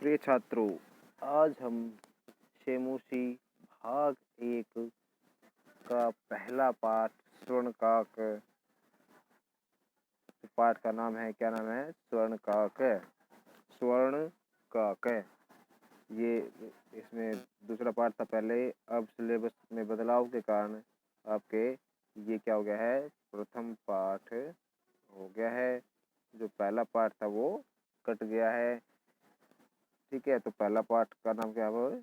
प्रिय छात्रों, आज हम शेमूसी भाग 1 का पहला पाठ स्वर्णकाक। पाठ का नाम है, क्या नाम है? स्वर्णकाक। स्वर्णकाक ये इसमें दूसरा पाठ था पहले। अब सिलेबस में बदलाव के कारण आपके ये क्या हो गया है, प्रथम पाठ हो गया है। जो पहला पाठ था वो कट गया है। ठीक है, तो पहला पाठ का नाम क्या है?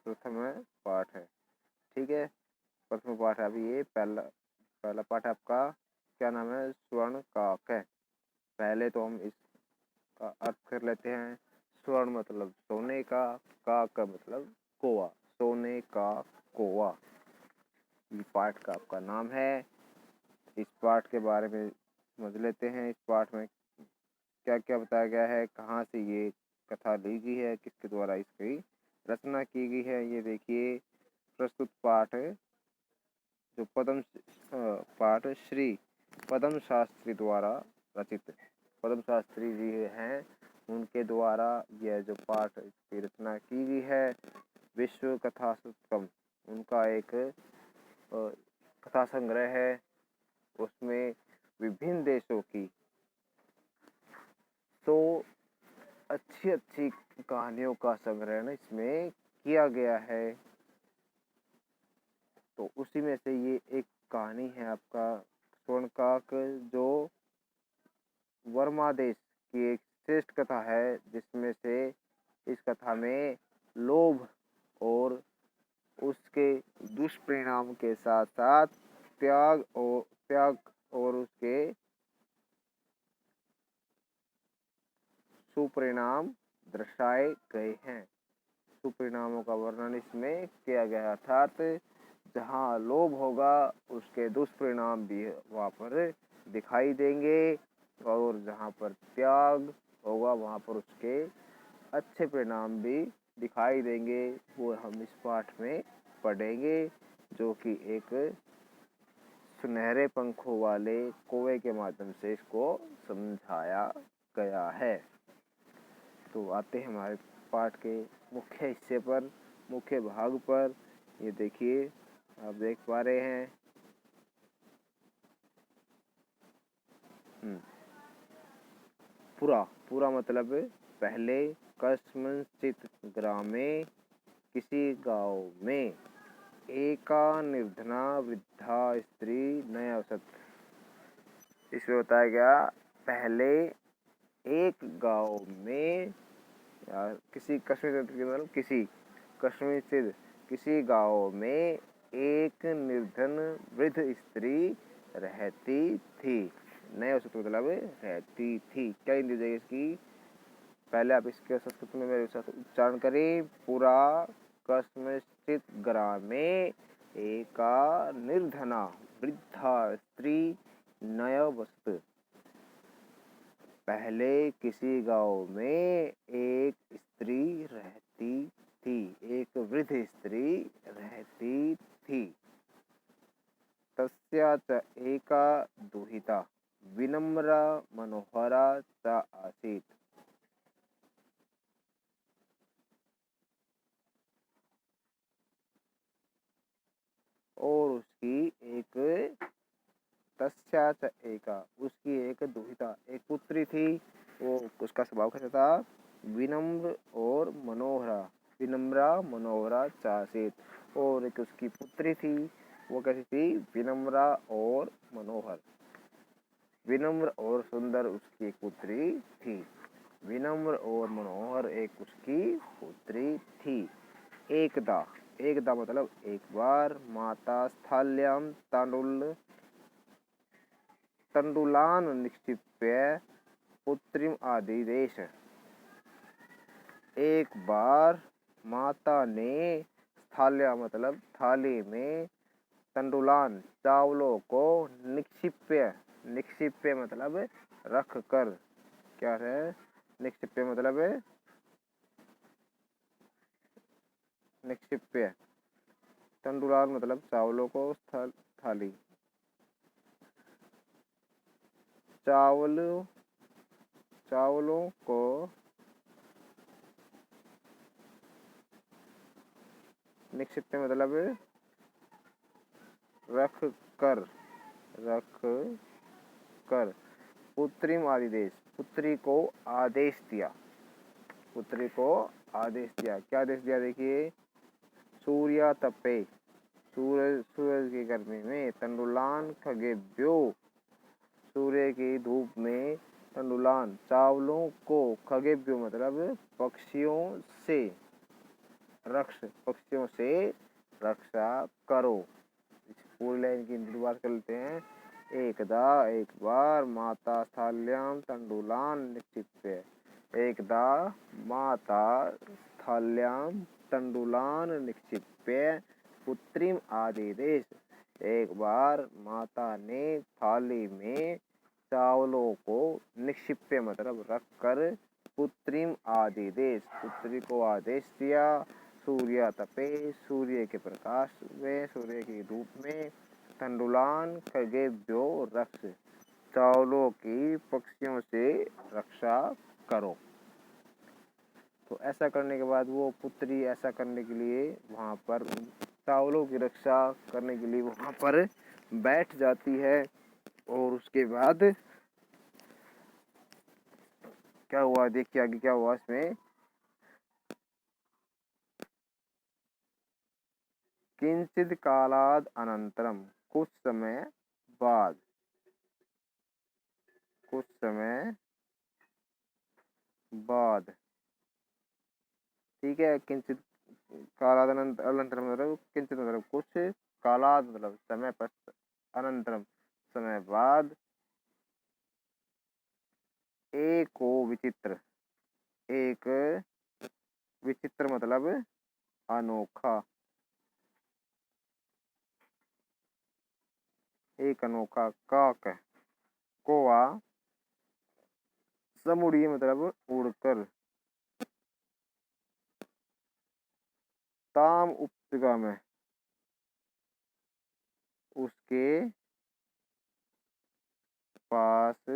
प्रथम पाठ है। ठीक है, प्रथम पाठ है। अभी ये पहला पाठ है आपका, क्या नाम है? स्वर्णकाक है। पहले तो हम इसका अर्थ कर लेते हैं। स्वर्ण मतलब सोने का, काक मतलब कोआ, सोने का कोआ। ये पाठ का आपका नाम है। इस पाठ के बारे में समझ लेते हैं। इस पाठ में क्या क्या बताया गया है, कहाँ से ये कथा ली गई है, किसके द्वारा इसकी रचना की गई है। ये देखिए, प्रस्तुत पाठ जो पाठ श्री पद्म शास्त्री द्वारा रचित, पद्म शास्त्री जी हैं, उनके द्वारा यह जो पाठ की रचना की गई है। विश्व कथा शतकम उनका एक कथा संग्रह है। उसमें विभिन्न देशों की तो अच्छी अच्छी कहानियों का संग्रहण इसमें किया गया है। तो उसी में से ये एक कहानी है आपका स्वर्णकाक, जो वर्मा देश की एक श्रेष्ठ कथा है, जिसमें से इस कथा में लोभ और उसके दुष्परिणाम के साथ साथ त्याग और उसके सुपरिणाम दर्शाए गए हैं। सुपरिणामों का वर्णन इसमें किया गया है, अर्थात जहाँ लोभ होगा उसके दुष्परिणाम भी वहाँ पर दिखाई देंगे, और जहाँ पर त्याग होगा वहाँ पर उसके अच्छे परिणाम भी दिखाई देंगे। वो हम इस पाठ में पढ़ेंगे, जो कि एक सुनहरे पंखों वाले कौवे के माध्यम से इसको समझाया गया है। तो आते हैं हमारे पाठ के मुख्य हिस्से पर, मुख्य भाग पर। ये देखिए, आप देख पा रहे हैं। पूरा मतलब पहले कस्मिंश्चित् ग्रामे, किसी गांव में, एका निर्धना वृद्धा स्त्री नयावसत। इसमें बताया गया, पहले एक गांव में, किसी कस्मिंश्चित् किसी गांव में एक निर्धन वृद्ध स्त्री रहती थी। नयावसत मतलब रहती थी। क्या हिंदी हो जाएगी इसकी? पहले आप इसके संस्कृत में मेरे साथ उच्चारण करें। पूरा कस्मिंश्चित् ग्रामे एका निर्धना वृद्धा स्त्री नयावसत। पहले किसी गांव में एक स्त्री रहती थी, एक वृद्ध स्त्री रहती थी। तस्या च एका दुहिता विनम्रा मनोहरा च आसीत्। और उसकी एक दुहिता, एक पुत्री थी। वो उसका स्वभाव कैसा था? विनम्र और मनोहरा, विनम्रा मनोहरा चासीत। और एक उसकी पुत्री थी, वो कैसी थी? विनम्रा और मनोहर, विनम्र और सुंदर उसकी एक पुत्री थी। विनम्र और मनोहर एक उसकी पुत्री थी। एकदा मतलब एक बार, माता स्थाल्यां तंडुलान निक्षिप्य पुत्रीम आदिदेश। एक बार माता ने स्थाल्या मतलब थाली में, तंडुलान चावलों को, निक्षिप्य मतलब रख कर। क्या है निक्षिप्य मतलब? निक्षिप्य, तंडुलान मतलब चावलों को, थाली, चावलों को निक्षिप्य मतलब रख कर, रख कर। पुत्रीम आदिदेश, पुत्री को आदेश दिया, पुत्री को आदेश दिया। क्या आदेश दिया देखिए, सूर्या तपे, सूरज, सूरज की गर्मी में, तंडुलान खगेभ्यो, सूर्य की धूप में, तंडुलान चावलों को, खगेभ्यो मतलब पक्षियों से, रक्ष पक्षियों से रक्षा करो। पूरी लाइन की दोबारा कर लेते हैं। एकदा एक बार, माता स्थाल्याम तंडुलान निक्षिप्य, एकदा माता स्थाल्याम तंडुलान निक्षिप्य पुत्रीम आदिदेश, एक बार माता ने थाली में चावलों को, निक्षिप्य मतलब रख कर, पुत्रीम आदिदेश पुत्री को आदेश दिया, सूर्या तपे सूर्य के प्रकाश में, सूर्य की धूप में, तंडुलान खगेभ्यो रक्ष चावलों की पक्षियों से रक्षा करो। तो ऐसा करने के बाद वो पुत्री ऐसा करने के लिए वहाँ पर चावलों की रक्षा करने के लिए वहाँ पर बैठ जाती है। और उसके बाद क्या हुआ देखिए आगे क्या हुआ इसमें। किंचित कालाद अनंतरम, कुछ समय बाद, कुछ समय बाद, ठीक है। किंचित कालाद अनंतरम मतलब किंचित मतलब कुछ, कालाद मतलब समय पर, अनंतरम समय बाद, एको विचित्र, एक विचित्र मतलब अनोखा, एक अनोखा काक, कोआ, समुड़ी मतलब उड़कर, ताम उपगम उसके पास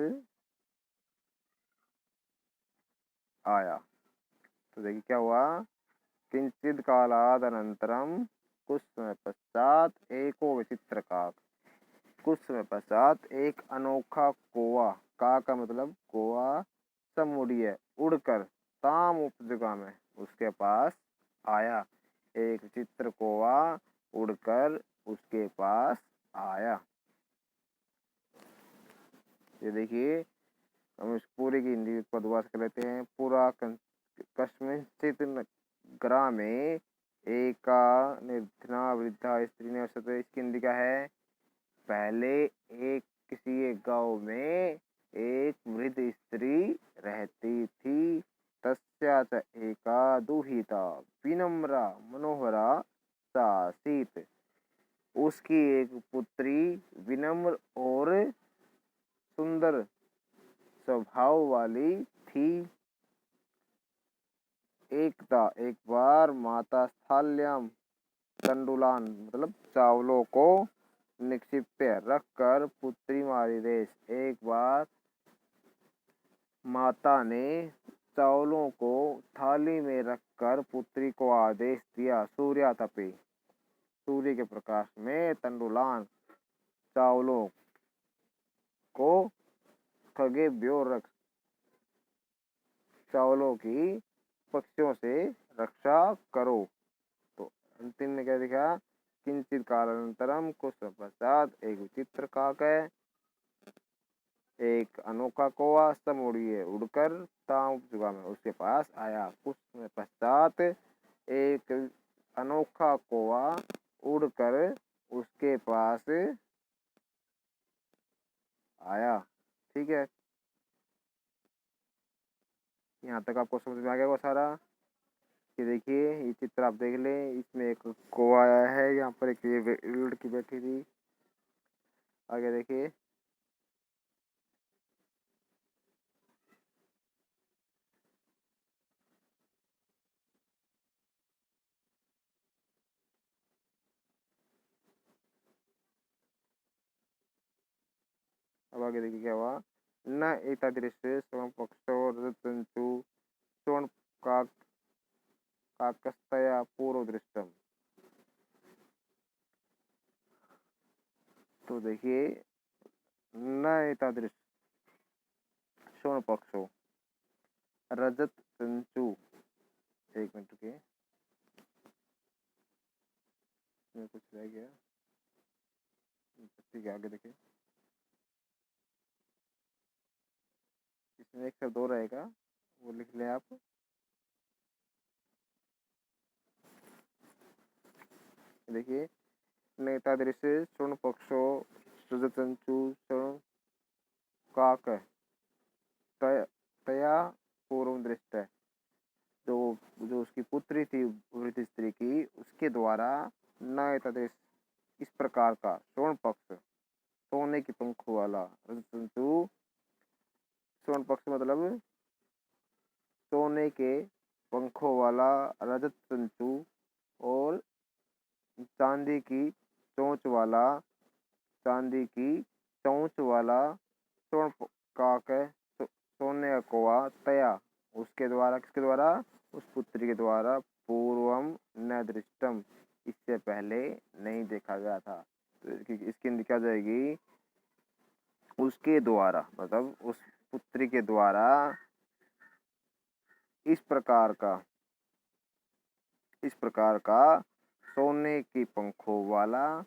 आया। तो देखिए क्या हुआ, किंचित कालाद अनंतरम, कुछ समय पश्चात, एको विचित्र काक, कुछ समय पश्चात एक अनोखा कोआ, का का मतलब कोआ, समुड़िए उड़कर, ताम उपजुगा में उसके पास आया, एक विचित्र कोआ उड़कर उसके पास आया। ये देखिए हम इस पूरे की हिंदी को दोबारा कर लेते हैं। पूरा कस्मिंश्चित् ग्रामे एका निर्धना वृद्धा स्त्री ने, इसकी हिंदी क्या है, पहले एक किसी एक गांव में एक वृद्ध स्त्री रहती थी। तस्या च एका दुहिता विनम्रा मनोहरा सासीत, उसकी एक पुत्री विनम्र और सुंदर स्वभाव वाली थी। एकदा एक बार, माता स्थाल्याम तंडुलान मतलब चावलों को, निक्षिप्य रख कर, पुत्री आदिदेश, एक बार माता ने चावलों को थाली में रखकर पुत्री को आदेश दिया। सूर्या तपे, सूर्य के प्रकाश में, तंडुलान चावलों को, खगेभ्यो रक्ष चावलों की पक्षियों से रक्षा करो। तो अंतिम में क्या दिखा, किंचित कालानंतरम, कुछ पश्चात, एक विचित्र काक है, एक अनोखा कौवा, समुड़िए उड़कर, ताम उपजुगा में उसके पास आया। कुछ समय पश्चात एक अनोखा कौवा उड़कर उसके पास आया। ठीक है, यहाँ तक आपको समझ में आ गया वो सारा। ये देखिए ये चित्र आप देख लें, इसमें एक कौवा आया है, यहाँ पर एक ये लड़की बैठी थी। आगे देखिए, अब आगे देखिए क्या हुआ। न एतादृश स्वपक्षो रजतंतु स्वर्ण काकस्तया पूर्व दृष्टम, तो देखिए न एतादृश स्वर्ण पक्षो रजत तंतु, एक मिनट रुकिए, इसमें कुछ रह गया, ठीक है आगे देखिए, इसमें एक शब्द और रहेगा, वो लिख लें आप। देखिए नेतादृश स्वर्ण पक्षो रजत तंतु स्वर्ण काक तया पूर्व दृष्ट है, जो जो उसकी पुत्री थी वृद्ध स्त्री की, उसके द्वारा न एतादृश इस प्रकार का स्वर्ण पक्ष, सोने की पंखों वाला रजत तंतु, स्वर्ण पक्ष मतलब सोने के पंखों वाला रजत तंतु और चांदी की चोंच वाला, चांदी की चोंच वाला स्वर्ण काक सोने का कौवा तया उसके द्वारा, किसके द्वारा, उस पुत्री के द्वारा, पूर्वम न दृष्टम इससे पहले नहीं देखा गया था। तो इसकी क्या जाएगी, उसके द्वारा मतलब उस पुत्री के द्वारा इस प्रकार का सोने की पंखों वाला,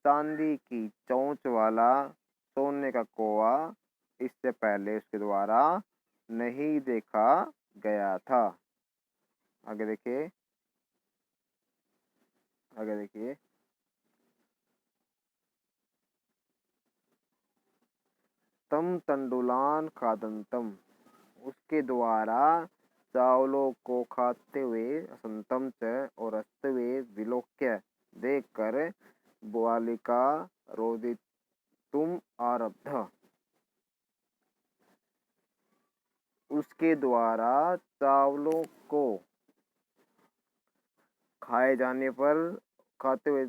चांदी की चोंच वाला सोने का कौवा इससे पहले उसके द्वारा नहीं देखा गया था। आगे देखिए, आगे देखिए, तम तंडुलान खादंतम उसके द्वारा चावलों को खाते हुए, असंतम च और हंसते हुए विलोक्य देखकर बालिका रोदितुम आरब्ध, उसके द्वारा चावलों को खाए जाने पर, खाते हुए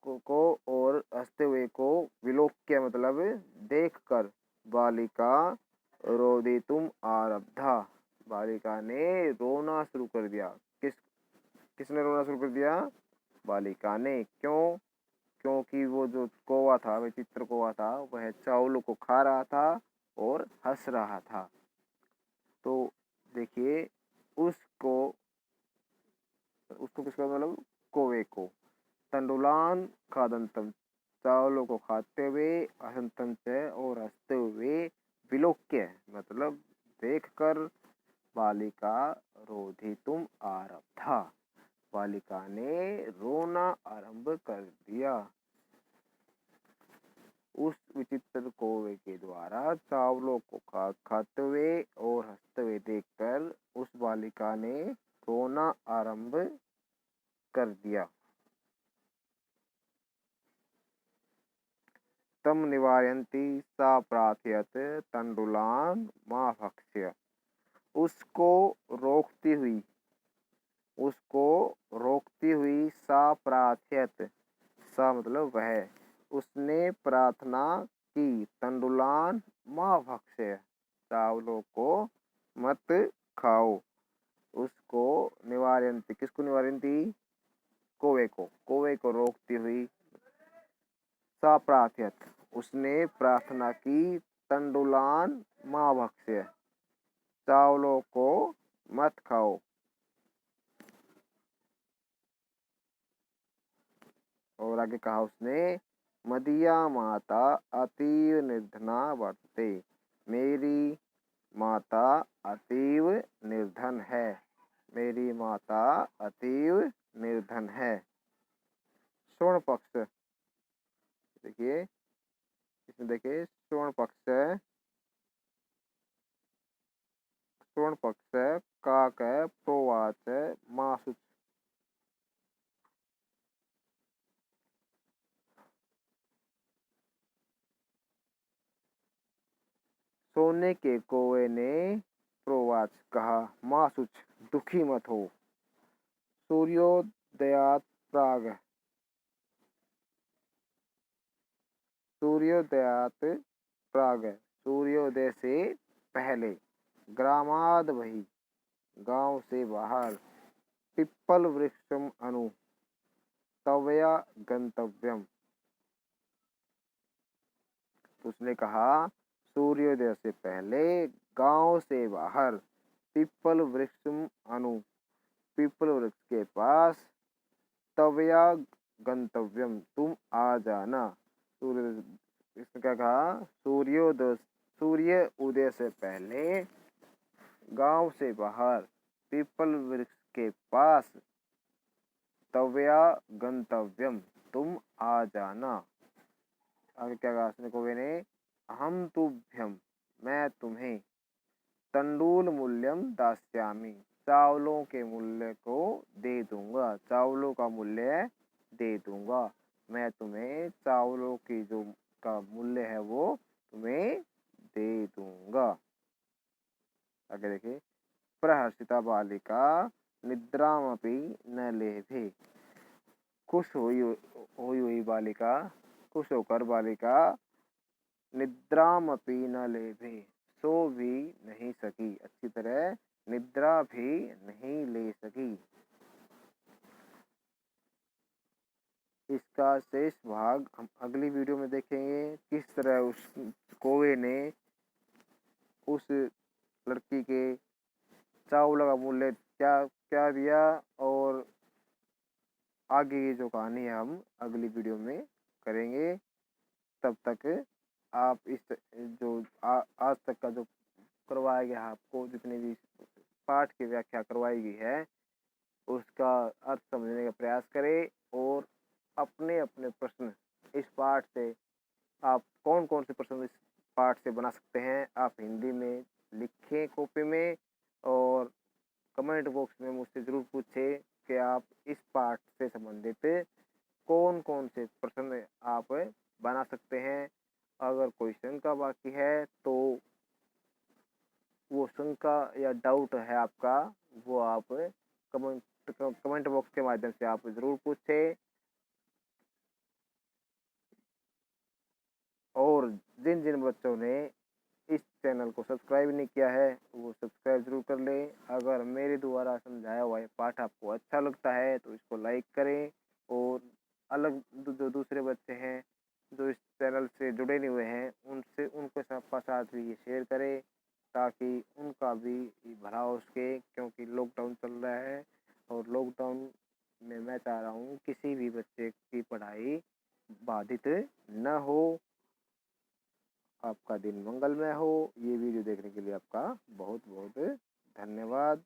को और हंसते हुए को विलोक्य मतलब देखकर बालिका रोदितुम आरब्धा, बालिका ने रोना शुरू कर दिया। किसने रोना शुरू कर दिया, बालिका ने। क्यों, क्योंकि वो जो कौवा था, विचित्र कौवा था, वह चावलों को खा रहा था और हंस रहा था। तो देखिए उसको किसका मतलब, कौवे को, तंडुलान खादंतम चावलों को खाते हुए, असंतम से और हंसते हुए, विलोक्य मतलब देखकर, बालिका रोधितुम आरब्धा बालिका ने रोना आरंभ कर दिया। उस विचित्र कौवे के द्वारा चावलों को खाते हुए और हंसते हुए देखकर उस बालिका ने रोना आरंभ कर दिया। तम निवारयन्ती सा प्रार्थयत तंडुलान मा भक्ष्य, उसको रोकती हुई सा प्रार्थयत, सा मतलब वह, उसने प्रार्थना की, तंडुलान मा भक्ष्य चावलों को मत खाओ, उसको निवारयन्ती, किसको निवारयन्ती, कौवे को रोकती हुई, सा प्रार्थयत उसने प्रार्थना की, तंडुलान मा भक्ष्य चावलों को मत खाओ। और आगे कहा उसने, मदीया माता अतीव निर्धना वर्तते, मेरी माता अतीव निर्धन है, मेरी माता अतीव निर्धन है। स्वर्ण पक्ष, देखिए इसमें देखिए स्वर्ण पक्ष है, स्वर्ण पक्ष है, काक है, प्रोवाच है, मासुच, सोने के कौवे ने प्रोवाच कहा, मासुच दुखी मत हो, सूर्योदयात प्राग, सूर्योदयात प्राग सूर्योदय से पहले, ग्रामाद वही गांव से बाहर, पिप्पल वृक्षम अनु तवया गंतव्यम, उसने कहा सूर्योदय से पहले गांव से बाहर पीपल वृक्ष के पास तवया गंतव्यम, तुम आ जाना। सूर्य इसने क्या कहा, सूर्य उदय से पहले गांव से बाहर पीपल वृक्ष के पास तवया गंतव्यम, तुम आ जाना। आगे क्या कहा उसने, कौवे ने, अहम तुभ्यम, मैं तुम्हें, तंडूल मूल्यम दास्यामी, चावलों के मूल्य को दे दूंगा, चावलों का मूल्य दे दूंगा, मैं तुम्हें चावलों की जो का मूल्य है वो तुम्हें दे दूंगा। आगे देखिए, प्रहर्षिता बालिका निद्रामपि न लेभे, खुश हुई बालिका, खुश होकर बालिका निद्रामपि न लेभे, सो भी नहीं सकी, अच्छी तरह निद्रा भी नहीं ले सकी। इसका शेष भाग हम अगली वीडियो में देखेंगे, किस तरह उस कौवे ने उस लड़की के चावल का मूल्य क्या क्या दिया, और आगे की जो कहानी है हम अगली वीडियो में करेंगे। तब तक आप इस जो आज तक का जो करवाया गया आपको, जितनी भी पाठ की व्याख्या करवाई गई है उसका अर्थ समझने का प्रयास करें, और अपने अपने प्रश्न इस पाठ से आप कौन कौन से प्रश्न इस पाठ से बना सकते हैं, आप हिंदी में लिखें कॉपी में, और कमेंट बॉक्स में मुझसे ज़रूर पूछें कि आप इस पाठ से संबंधित कौन कौन से प्रश्न आप बना सकते हैं। अगर कोई शंका बाकी है तो वो शंका या डाउट है आपका, वो आप कमेंट बॉक्स के माध्यम से आप ज़रूर पूछें। और जिन जिन बच्चों ने इस चैनल को सब्सक्राइब नहीं किया है वो सब्सक्राइब जरूर कर लें। अगर मेरे द्वारा समझाया हुआ पाठ आपको अच्छा लगता है तो इसको लाइक करें, और अलग जो दूसरे बच्चे हैं जो इस चैनल से जुड़े नहीं हुए हैं उनसे उनके साथ भी ये शेयर करें, ताकि उनका भी भला हो सके, क्योंकि लॉकडाउन चल रहा है और लॉकडाउन में मैं चाह रहा हूँ किसी भी बच्चे की पढ़ाई बाधित न हो। आपका दिन मंगलमय हो। ये वीडियो देखने के लिए आपका बहुत बहुत धन्यवाद।